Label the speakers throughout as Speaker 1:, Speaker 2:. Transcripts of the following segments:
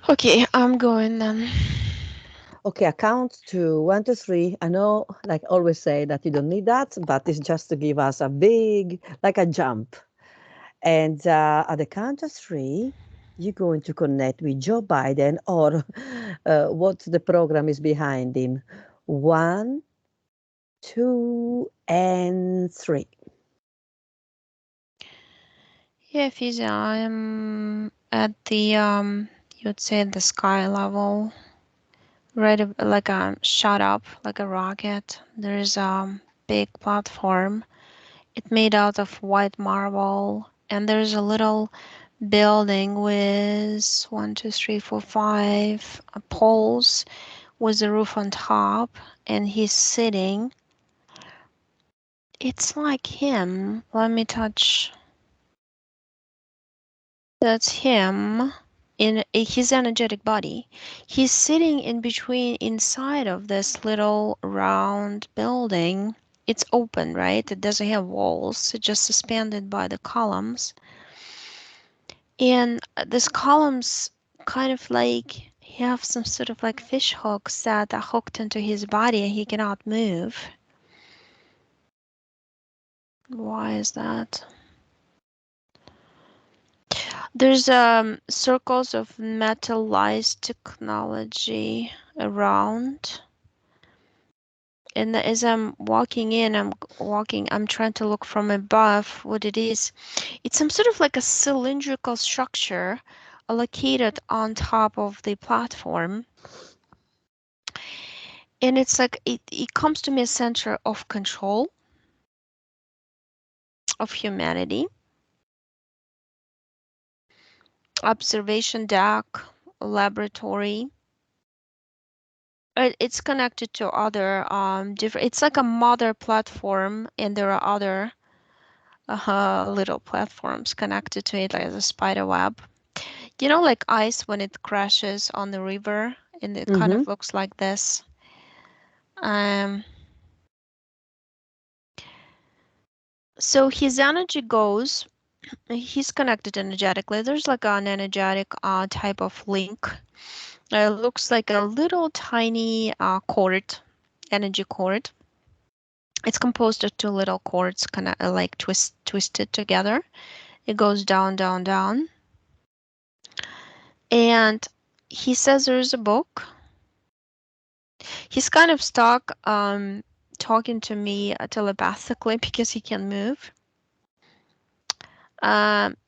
Speaker 1: Okay, I'm going then.
Speaker 2: Okay, I count to 1 to 3. I know, like I always say, that you don't need that, but it's just to give us a big, like a jump. And at the count of 3, you're going to connect with Joe Biden or what the program is behind him. 1, 2, and 3.
Speaker 1: Yeah, Fizia, I'm at the you'd say the sky level, right? Like a shot up, like a rocket. There's a big platform. It's made out of white marble, and there's a little building with one, two, three, four, five poles with a roof on top, and he's sitting. It's like him. Let me touch. That's him in his energetic body. He's sitting in between inside of this little round building. It's open, right? It doesn't have walls. It's just suspended by the columns. And these columns kind of like have some sort of like fish hooks that are hooked into his body and he cannot move. Why is that? There's circles of metallized technology around. And as I'm walking in, I'm trying to look from above what it is. It's some sort of like a cylindrical structure located on top of the platform. And it's like it comes to me a center of control of humanity, observation deck, laboratory. It's connected to other different. It's like a mother platform, and there are other little platforms connected to it, like a spider web. You know, like ice when it crashes on the river, and it kind
Speaker 2: Mm-hmm.
Speaker 1: of looks like this. Um, so his energy goes. He's connected energetically. There's like an energetic type of link. It looks like a little tiny cord, energy cord. It's composed of two little cords, kind of like twisted together. It goes down, down, down. And he says there's a book. He's kind of stuck talking to me telepathically because he can move.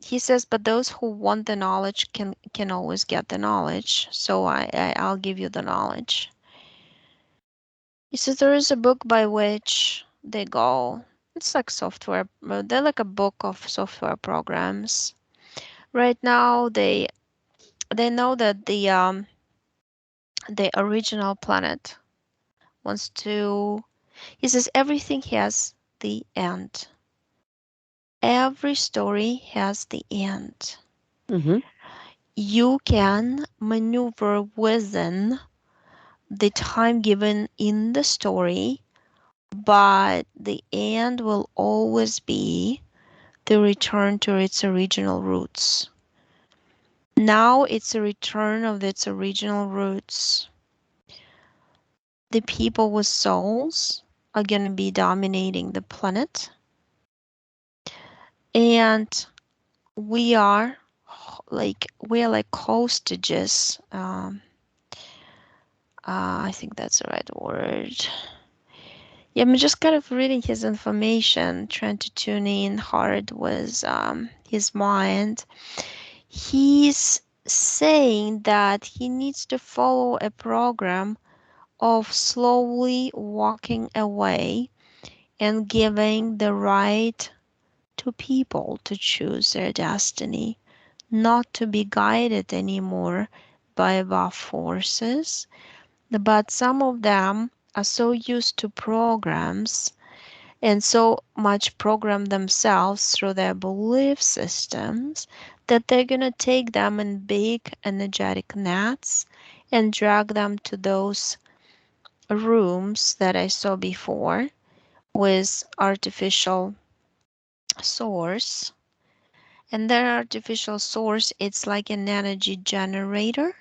Speaker 1: He says, but those who want the knowledge can always get the knowledge. So I'll give you the knowledge. He says there is a book by which they go. It's like software. They're like a book of software programs. Right now, they know that the original planet wants to. He says everything has the end. Every story has the end.
Speaker 2: Mm-hmm.
Speaker 1: You can maneuver within the time given in the story, but the end will always be the return to its original roots. Now it's a return of its original roots. The people with souls are going to be dominating the planet, and we are like hostages. I think that's the right word. Yeah, I'm just kind of reading his information, trying to tune in hard with his mind. He's saying that he needs to follow a program of slowly walking away and giving the right to people to choose their destiny, not to be guided anymore by above forces. But some of them are so used to programs and so much program themselves through their belief systems that they're going to take them in big energetic nets and drag them to those rooms that I saw before with artificial source. And their artificial source, it's like an energy generator.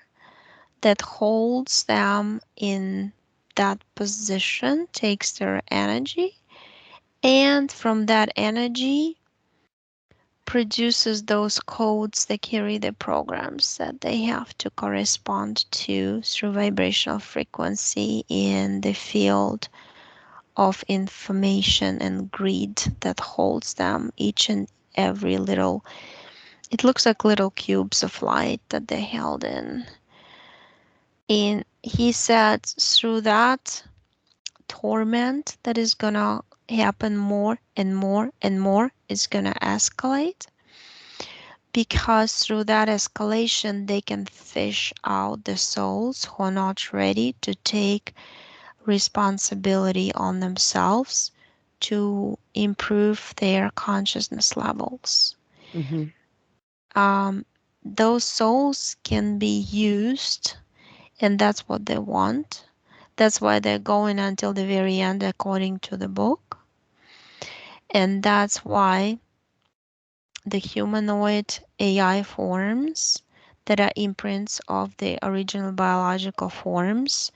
Speaker 1: that holds them in that position, takes their energy, and from that energy produces those codes that carry the programs that they have to correspond to through vibrational frequency in the field of information and greed that holds them, each and every little, it looks like little cubes of light that they held in. And he said through that torment that is gonna happen more and more and more, is gonna escalate, because through that escalation they can fish out the souls who are not ready to take responsibility on themselves to improve their consciousness levels.
Speaker 2: Mm-hmm.
Speaker 1: Um, those souls can be used, and that's what they want. That's why they're going until the very end, according to the book. And that's why the humanoid AI forms that are imprints of the original biological forms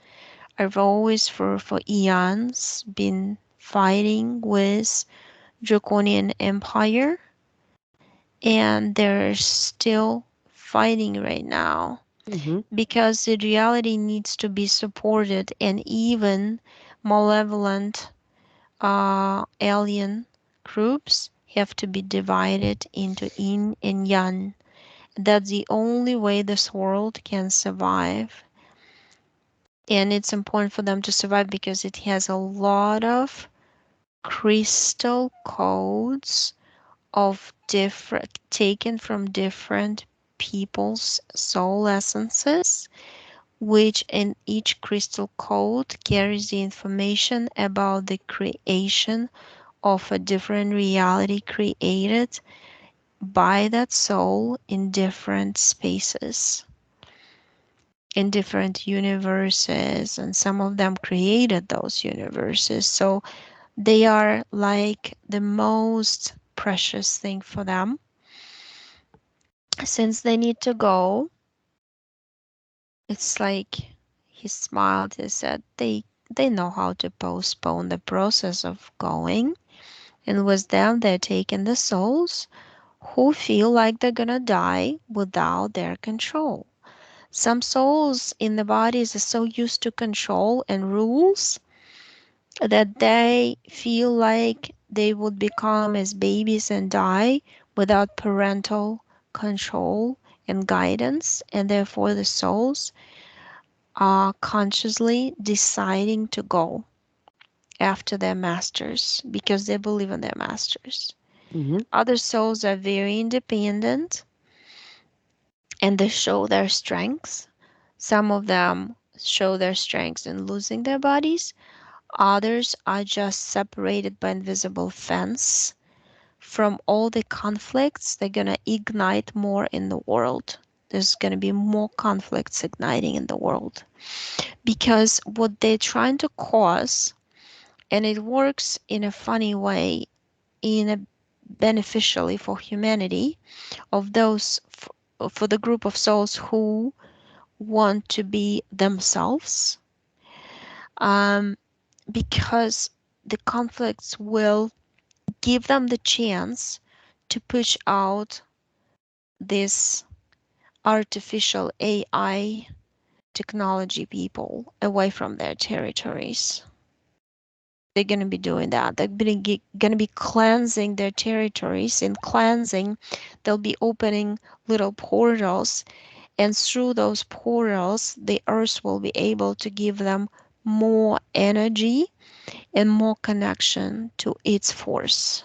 Speaker 1: have always, for eons, been fighting with Draconian Empire, and they're still fighting right now
Speaker 2: Mm-hmm.
Speaker 1: because the reality needs to be supported, and even malevolent alien groups have to be divided into yin and yang. That's the only way this world can survive. And it's important for them to survive because it has a lot of crystal codes of different, taken from different people's soul essences, which in each crystal code carries the information about the creation of a different reality created by that soul in different spaces, in different universes, and some of them created those universes. So they are like the most precious thing for them. Since they need to go, it's like he smiled. He said they know how to postpone the process of going, and with them they're taking the souls who feel like they're gonna die without their control. Some souls in the bodies are so used to control and rules that they feel like they would become as babies and die without parental control and guidance, and therefore the souls are consciously deciding to go after their masters because they believe in their masters.
Speaker 2: Mm-hmm.
Speaker 1: Other souls are very independent and they show their strengths. Some of them show their strengths in losing their bodies. Others are just separated by invisible fence from all the conflicts. They're going to ignite more in the world. There's going to be more conflicts igniting in the world because what they're trying to cause, and it works in a funny way, in a beneficially for humanity, of those for the group of souls who want to be themselves, um, because the conflicts will give them the chance to push out this artificial AI technology people away from their territories. They're going to be doing that. They're going to be cleansing their territories. In cleansing, they'll be opening little portals, and through those portals, the earth will be able to give them more energy and more connection to its force.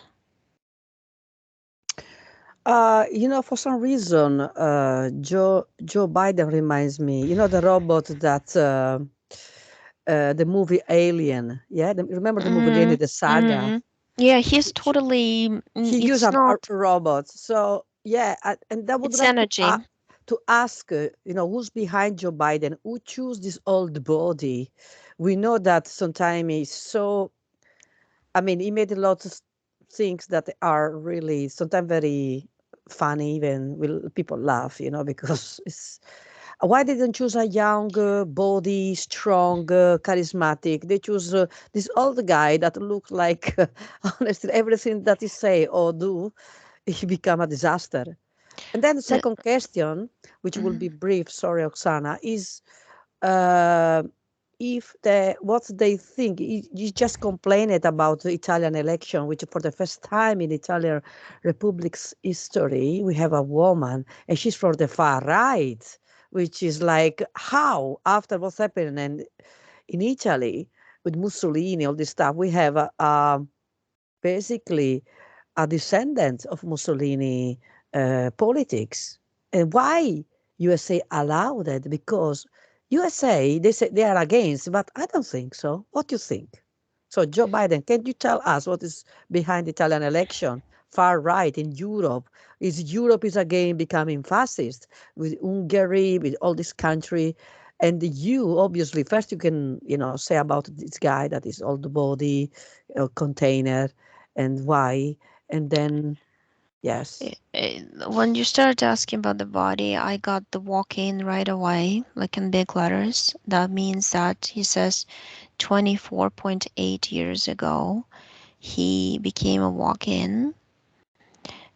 Speaker 2: For some reason, Joe Biden reminds me. The robot that the movie Alien. Yeah, remember the movie Alien,
Speaker 1: Mm,
Speaker 2: the saga.
Speaker 1: mm. Yeah, he's totally.
Speaker 2: He used
Speaker 1: It's
Speaker 2: a
Speaker 1: not.
Speaker 2: robot. So yeah, and I would
Speaker 1: It's
Speaker 2: like
Speaker 1: energy.
Speaker 2: to ask, who's behind Joe Biden? Who choose this old body? We know that sometimes he's so. I mean, he made a lot of things that are really sometimes very funny. Even will people laugh, because it's. Why they didn't choose a young, body, strong, charismatic? They choose this old guy that looked like, honestly, everything that he say or do, he become a disaster. And then the
Speaker 1: The,
Speaker 2: second question, which will be
Speaker 1: mhm.
Speaker 2: brief, sorry, Oksana, is uh, if the what they think. You just complained about the Italian election, which for the first time in Italian Republic's history, we have a woman, and she's from the far right, which is like how after what's happening in Italy with Mussolini, all this stuff, we have basically a descendant of Mussolini politics. And why USA allowed it? Because USA, they say they are against, but I don't think so. What do you think? So, Joe Biden, can you tell us what is behind the Italian election? Far right in Europe. Is Europe is again becoming fascist with Hungary, with all this country? And you obviously first you can say about this guy that is all the body container and why, and then yes.
Speaker 1: When you started asking about the body, I got the walk-in right away, like in big letters. That means that he says 24.8 years ago, he became a walk-in,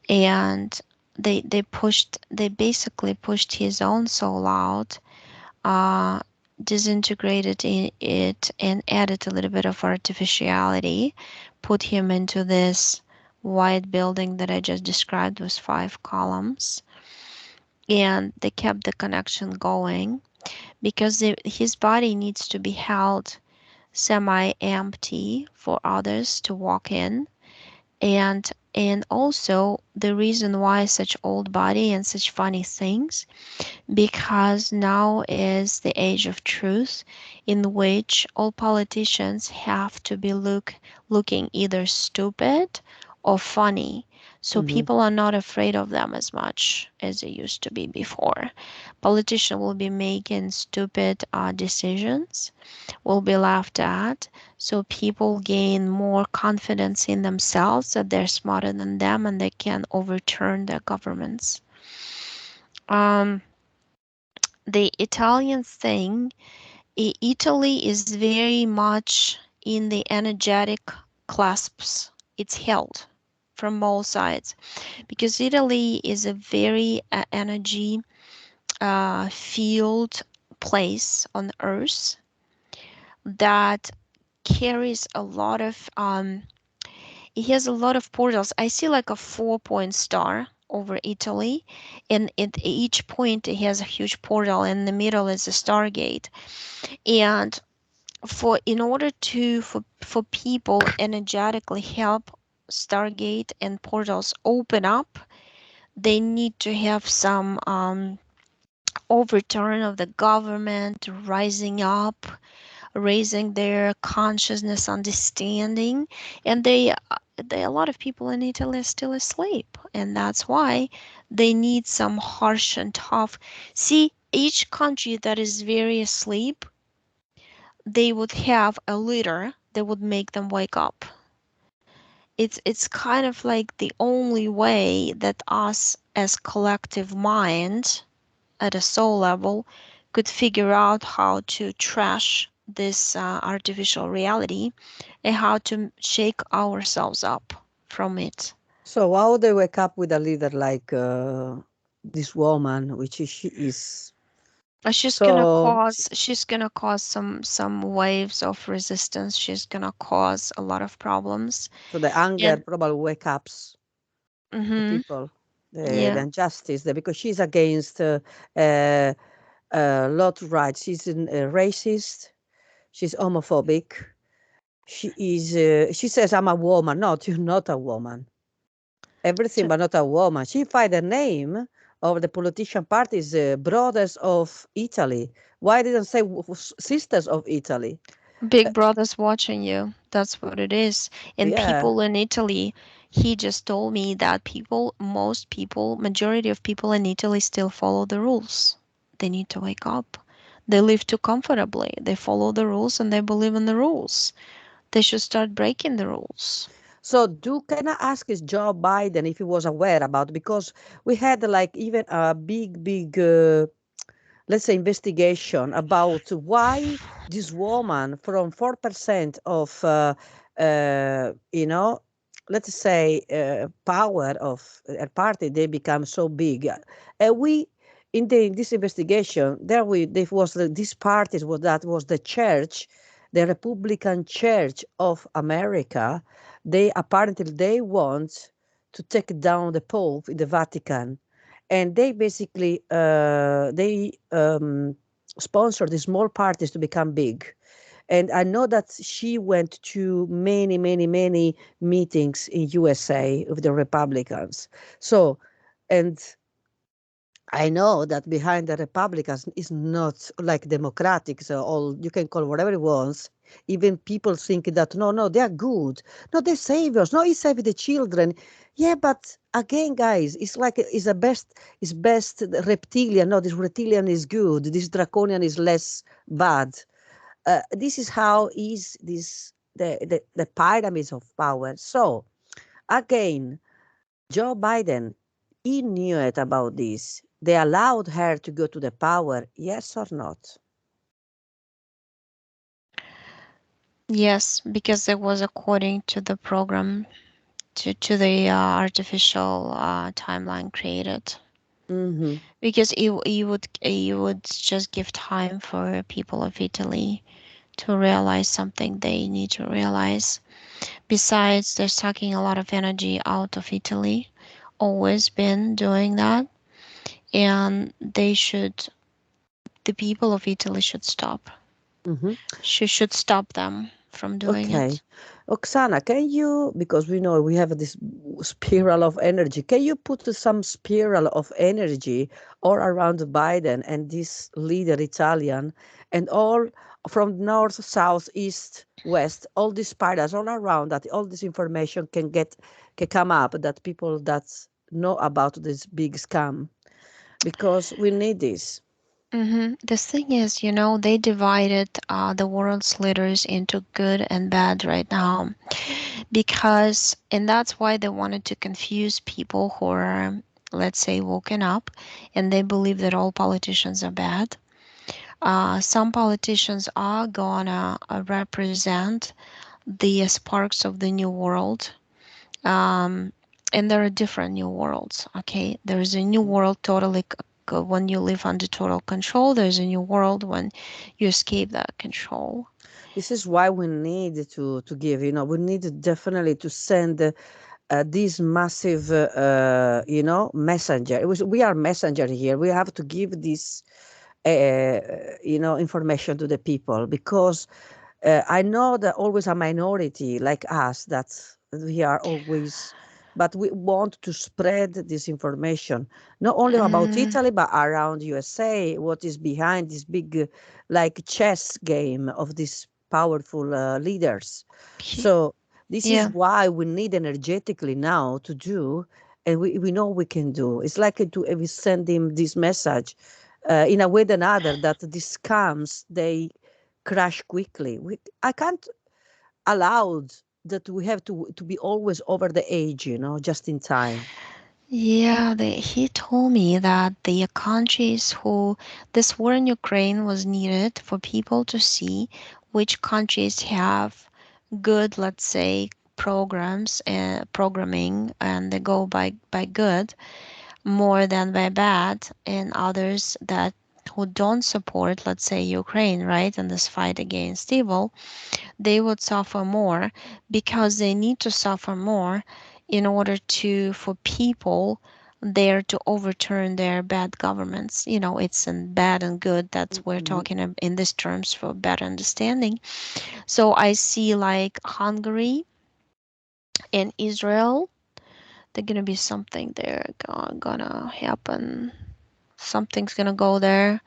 Speaker 1: and they basically pushed his own soul out, uh, disintegrated it, and added a little bit of artificiality, put him into this white building that I just described with 5 columns, and they kept the connection going because his body needs to be held semi-empty for others to walk in, and also the reason why such old body and such funny things, because now is the age of truth, in which all politicians have to be looking either stupid or funny. So
Speaker 2: Hmm.
Speaker 1: people are not afraid of them as much as they used to be before. Politicians will be making stupid decisions, will be laughed at. So people gain more confidence in themselves that they're smarter than them and they can overturn their governments. Um, the Italian thing, Italy is very much in the energetic clasps. It's held from all sides because Italy is a very energy field place on Earth that carries a lot of it has a lot of portals. I see like a 4 point star over Italy, and at each point it has a huge portal, and in the middle is a stargate. And for in order to for people energetically help stargate and portals open up, they need to have some overturn of the government rising up, raising their consciousness, understanding, and a lot of people in Italy are still asleep, and that's why they need some harsh and tough. See, each country that is very asleep, they would have a leader that would make them wake up. It's kind of like the only way that us as collective mind at a soul level could figure out how to trash this artificial reality and how to shake ourselves up from it.
Speaker 2: So how they wake up with a leader like this woman, which is, she is so
Speaker 1: She's gonna cause some waves of resistance. She's gonna cause a lot of problems.
Speaker 2: so the anger
Speaker 1: And
Speaker 2: probably wake ups the
Speaker 1: mm-hmm,
Speaker 2: people, the
Speaker 1: yeah,
Speaker 2: injustice there, because she's against uh, lot of rights. She's a racist. She's homophobic. She is. She says, "I'm a woman." Not you're not a woman. Everything,
Speaker 1: so
Speaker 2: but not a woman. She find the name of the politician parties, Brothers of Italy. Why didn't say Sisters of Italy? Uh,
Speaker 1: Big Brother's watching you. That's what it is. And
Speaker 2: yeah.
Speaker 1: people in Italy, he just told me that most people, majority of people in Italy still follow the rules. They need to wake up. They live too comfortably. They follow the rules and they believe in the rules. They should start breaking the rules.
Speaker 2: So, do can I ask is Joe Biden if he was aware about, because we had like even a big let's say, investigation about why this woman from 4% of, you know, let's say, power of a party, they become so big. And we, in this investigation, there was this party was that was the church, the Republican Church of America. They apparently they want to take down the Pope in the Vatican, and they basically they sponsor the small parties to become big. And I know that she went to many, many, many meetings in USA with the Republicans. So, and I know that behind the Republicans is not like Democratic, so all you can call whatever it wants. Even people think that no, no, they are good. No, they're saviors. No, he saved the children. Yeah, but again, guys, it's like it's the best. It's best the reptilian. No, this reptilian is good. This draconian is less bad. This is how is this the pyramids of power. So again, Joe Biden, he knew it about this. They allowed her to go to the power, yes or not?
Speaker 1: Yes, because it was according to the program, to the artificial timeline created.
Speaker 2: Mm-hmm.
Speaker 1: Because you would just give time for people of Italy to realize something they need to realize. Besides, they're sucking a lot of energy out of Italy. Always been doing that, and the people of Italy should stop.
Speaker 2: Mm-hmm.
Speaker 1: Should stop them from doing
Speaker 2: Okay.
Speaker 1: it.
Speaker 2: Oksana, can you, because we know we have this spiral of energy, can you put some spiral of energy all around Biden and this leader Italian and all from north, south, east, west, all these spirals all around that all this information can come up that people that know about this big scam because we need this.
Speaker 1: The thing is, they divided the world's leaders into good and bad right now and that's why they wanted to confuse people who are, let's say, woken up and they believe that all politicians are bad. Some politicians are gonna represent the sparks of the new world. Um, and there are different new worlds. Okay, there is a new world totally when you live under total control. There's a new world when you escape that control.
Speaker 2: This is why we need to give, we need definitely to send this massive, messenger. We are messenger here. We have to give this, information to the people because I know that always a minority like us that we are always, but we want to spread this information not only about
Speaker 1: Mm,
Speaker 2: Italy but around USA. What is behind this big, like chess game of these powerful leaders? So this is
Speaker 1: yeah.
Speaker 2: why we need energetically now to do, and we know we can do. It's like we send him this message in a way or another that these scams they crash quickly. I can't allow that we have to be always over the age, just in time.
Speaker 1: Yeah, he told me that the countries who this war in Ukraine was needed for people to see which countries have good, let's say, programs and programming, and they go by good more than by bad, and others that who don't support, let's say, Ukraine, right, in this fight against evil, they would suffer more because they need to suffer more in order to for people there to overturn their bad governments. It's in bad and good. That's we're
Speaker 2: Mhm.
Speaker 1: talking in these terms for better understanding. So I see like Hungary and Israel. They're gonna be something there gonna happen. Something's gonna go there.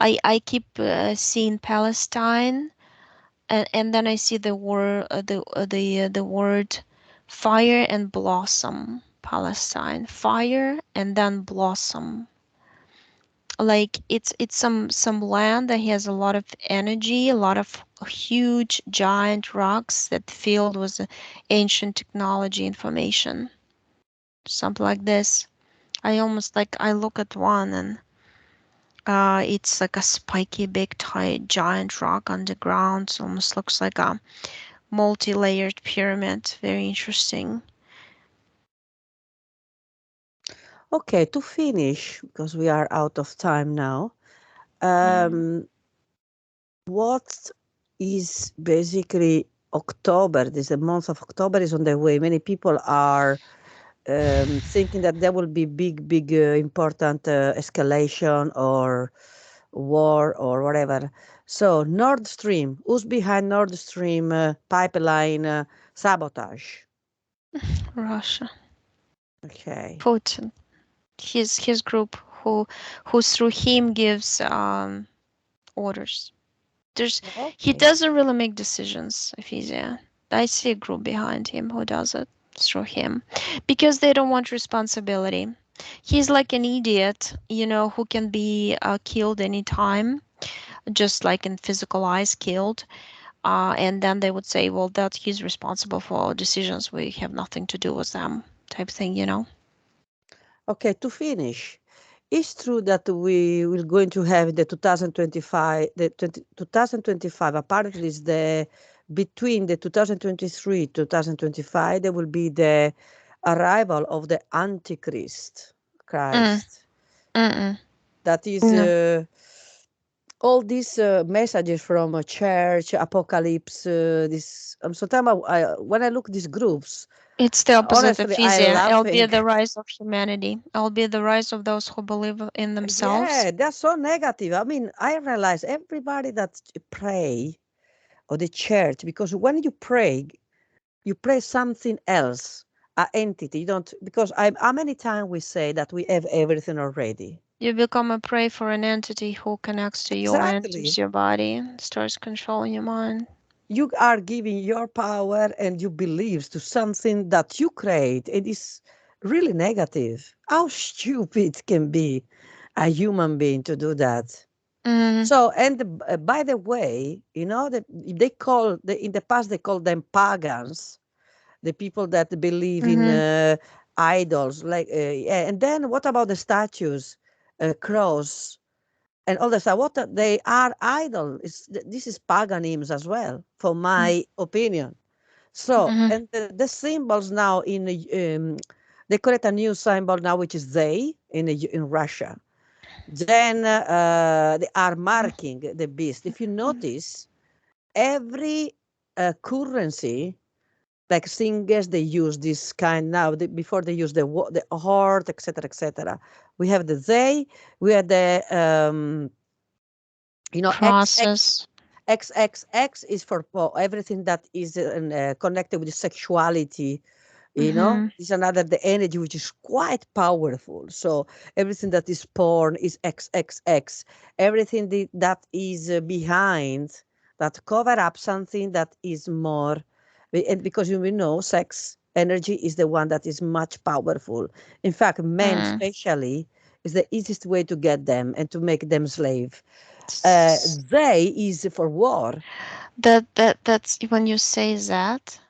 Speaker 1: I keep seeing Palestine, and then I see the word fire and blossom. Palestine, fire and then blossom. Like it's some land that has a lot of energy, a lot of huge giant rocks that filled with ancient technology information. Something like this. I almost like I look at one and It's like a spiky, big, giant rock underground. It almost looks like a multi-layered pyramid. Very interesting.
Speaker 2: Okay, to finish, because we are out of time now,
Speaker 1: Mm.
Speaker 2: um, what is basically October? This the month of October is on the way. Many people are thinking that there will be big, important escalation or war or whatever. So Nord Stream, who's behind Nord Stream pipeline sabotage?
Speaker 1: Russia.
Speaker 2: Okay.
Speaker 1: Putin. His group who through him gives orders. There's he
Speaker 2: Okay.
Speaker 1: doesn't really make decisions, Efisia. I see a group behind him who does it through him because they don't want responsibility. He's like an idiot, who can be killed anytime, just like in physical eyes killed. And then they would say, well, that he's responsible for our decisions. We have nothing to do with them, type thing.
Speaker 2: Okay, to finish, it's true that we will going to have the 2025, the 2025, apparently is the between the 2023 2025 there will be the arrival of the Antichrist
Speaker 1: Mm,
Speaker 2: Christ.
Speaker 1: mm-mm.
Speaker 2: That is
Speaker 1: No,
Speaker 2: all these messages from a church, apocalypse, this sometimes when I look these groups,
Speaker 1: it's the opposite of
Speaker 2: honestly, I
Speaker 1: easier. It'll be
Speaker 2: laughing.
Speaker 1: the rise of humanity. It'll be the rise of those who believe in themselves.
Speaker 2: Yeah, that's so negative. I mean, I realize everybody that pray or the church, because when you pray something else, a entity. You don't because how many times we say that we have everything already.
Speaker 1: You become a prey for an entity who connects to you and enters
Speaker 2: Exactly.
Speaker 1: your body, starts controlling your mind.
Speaker 2: You are giving your power and your beliefs to something that you create. It is really negative. How stupid can be a human being to do that?
Speaker 1: Mm,
Speaker 2: So, and by the way, you know that in the past they called them pagans, the people that believe in
Speaker 1: mm-hmm,
Speaker 2: idols. Like, yeah. And then what about the statues, cross, and all the stuff? They are idol. This is paganism as well, for my opinion. So,
Speaker 1: mm-hmm,
Speaker 2: and the symbols now they create a new symbol now, which is they in Russia. Then they are marking the beast. If you notice, every currency, like singers, they use this kind now. Before they use the heart, etc., etc. We have the they. We have the
Speaker 1: process.
Speaker 2: XXX is for everything that is connected with sexuality.
Speaker 1: Mm-hmm,
Speaker 2: Is another the energy which is quite powerful. So everything that is porn is XXX. Everything that is behind that cover up something that is more, and because we know sex energy is the one that is much powerful. In fact, men
Speaker 1: mm.
Speaker 2: especially is the easiest way to get them and to make them slave.
Speaker 1: S-
Speaker 2: They is for war.
Speaker 1: that's when you say that.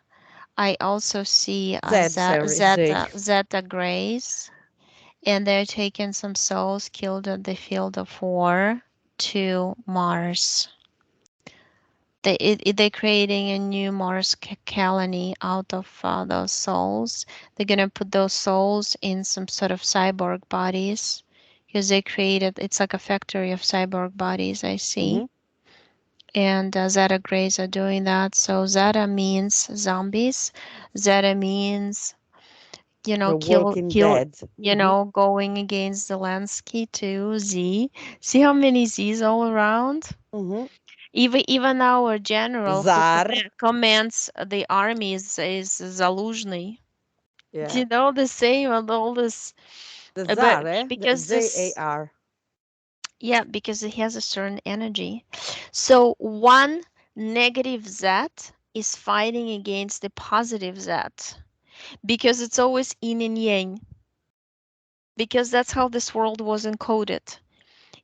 Speaker 1: I also see
Speaker 2: Z, sorry, Z.
Speaker 1: Zeta Grays, and they're taking some souls killed at the field of war to Mars. They're creating a new Mars colony out of those souls. They're gonna put those souls in some sort of cyborg bodies because they created. It's like a factory of cyborg bodies. I see,
Speaker 2: Hmm.
Speaker 1: and Zeta Greys are doing that. So Zeta means zombies. Zeta means
Speaker 2: The Walking
Speaker 1: kill.
Speaker 2: Dead. Hmm.
Speaker 1: Going against Zelensky to Z. See how many Z's all around?
Speaker 2: Hmm.
Speaker 1: Even our general who
Speaker 2: Czar.
Speaker 1: commands the armies is Zaluzhny.
Speaker 2: Yeah.
Speaker 1: The same and all this,
Speaker 2: The
Speaker 1: but
Speaker 2: Czar, eh? The
Speaker 1: because this,
Speaker 2: ZAR.
Speaker 1: yeah, because it has a certain energy. So one negative Z is fighting against the positive Z because it's always yin and yang. Because that's how this world was encoded.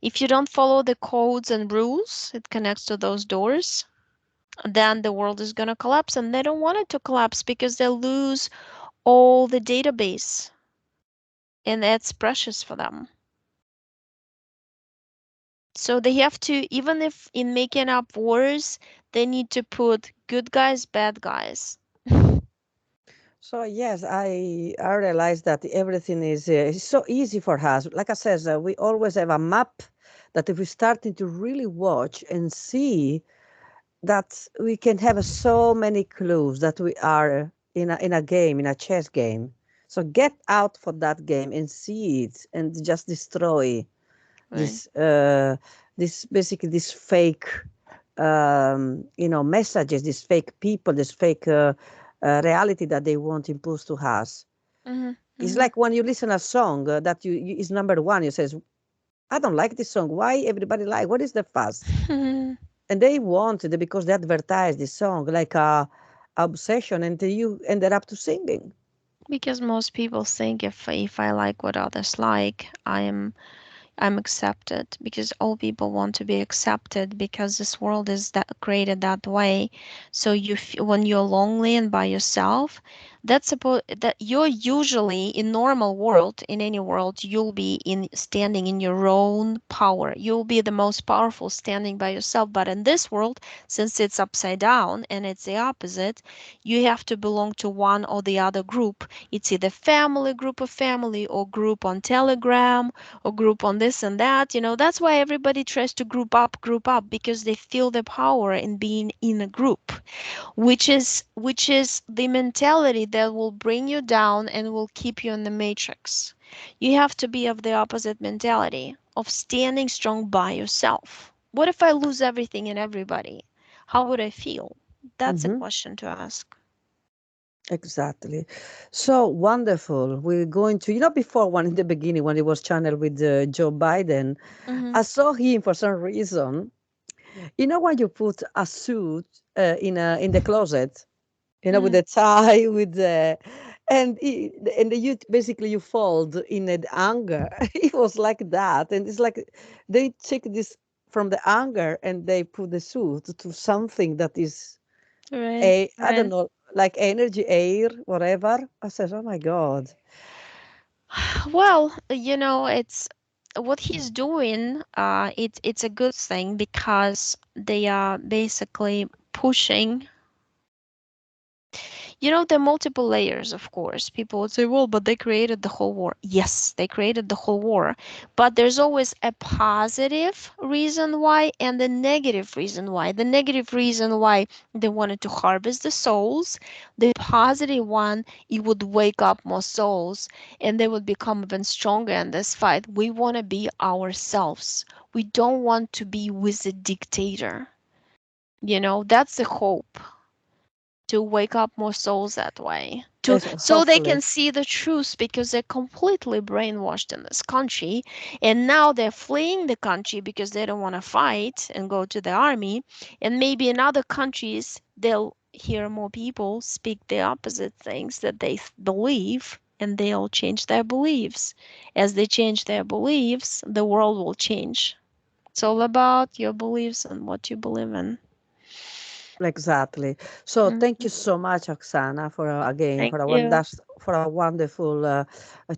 Speaker 1: If you don't follow the codes and rules, it connects to those doors, then the world is going to collapse. And they don't want it to collapse because they lose all the database, and that's precious for them. So they have to, even if in making up wars, they need to put good guys, bad guys.
Speaker 2: So yes, I realize that everything is so easy for us. Like I said, we always have a map that if we starting to really watch and see that we can have so many clues that we are in a game, in a chess game. So get out for that game and see it and just destroy
Speaker 1: Right.
Speaker 2: this this basically this fake messages, this fake people, this fake reality that they want imposed to us.
Speaker 1: Mhm.
Speaker 2: It's
Speaker 1: Mhm.
Speaker 2: like when you listen a song that you is number one, you says, I don't like this song. Why everybody like? What is the fuss? And they wanted it because they advertised this song like a obsession, and you ended up to singing.
Speaker 1: Because most people think if I like what others like, I'm accepted, because all people want to be accepted, because this world is that created that way. So when you're lonely and by yourself, that's supposed that you're usually in normal world, in any world, you'll be in standing in your own power. You'll be the most powerful standing by yourself. But in this world, since it's upside down and it's the opposite, you have to belong to one or the other group. It's either family, group of family, or group on Telegram, or group on this and that. That's why everybody tries to group up, because they feel the power in being in a group, which is the mentality that will bring you down and will keep you in the matrix. You have to be of the opposite mentality of standing strong by yourself. What if I lose everything and everybody? How would I feel? That's a
Speaker 2: Hmm.
Speaker 1: question to ask.
Speaker 2: Exactly. So wonderful. We're going to, before one in the beginning when it was channeled with Joe Biden,
Speaker 1: Hmm.
Speaker 2: I saw him for some reason. When you put a suit in the closet, with
Speaker 1: Hmm.
Speaker 2: the tie, with the and you basically you fold in the anger. It was like that, and it's like they take this from the anger and they put the suit to something that is
Speaker 1: Right,
Speaker 2: a I don't
Speaker 1: right.
Speaker 2: know, like energy, air, whatever. I said, oh my god.
Speaker 1: Well, it's what he's doing. It's a good thing, because they are basically pushing. There are multiple layers, of course. People would say, well, but they created the whole war. Yes, they created the whole war. But there's always a positive reason why and a negative reason why. The negative reason why they wanted to harvest the souls. The positive one, it would wake up more souls and they would become even stronger in this fight. We want to be ourselves. We don't want to be with a dictator. That's the hope, to wake up more souls that way, to
Speaker 2: Yes,
Speaker 1: so they can
Speaker 2: hopefully.
Speaker 1: see the truth, because they're completely brainwashed in this country, and now they're fleeing the country because they don't want to fight and go to the army. And maybe in other countries they'll hear more people speak the opposite things that they believe, and they'll change their beliefs. As they change their beliefs, the world will change. It's all about your beliefs and what you believe in.
Speaker 2: Exactly. So thank
Speaker 1: Mhm.
Speaker 2: you so much, Oksana, for again
Speaker 1: Thank
Speaker 2: for a
Speaker 1: you.
Speaker 2: for a wonderful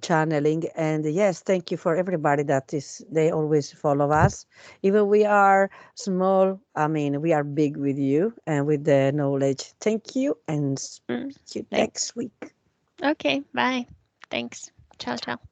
Speaker 2: channeling. And yes, thank you for everybody that is they always follow us. Even we are small, I mean, we are big with you and with the knowledge. Thank you, and
Speaker 1: Mm.
Speaker 2: speak to you
Speaker 1: Thank
Speaker 2: next week.
Speaker 1: Okay, bye. Thanks. Ciao, ciao.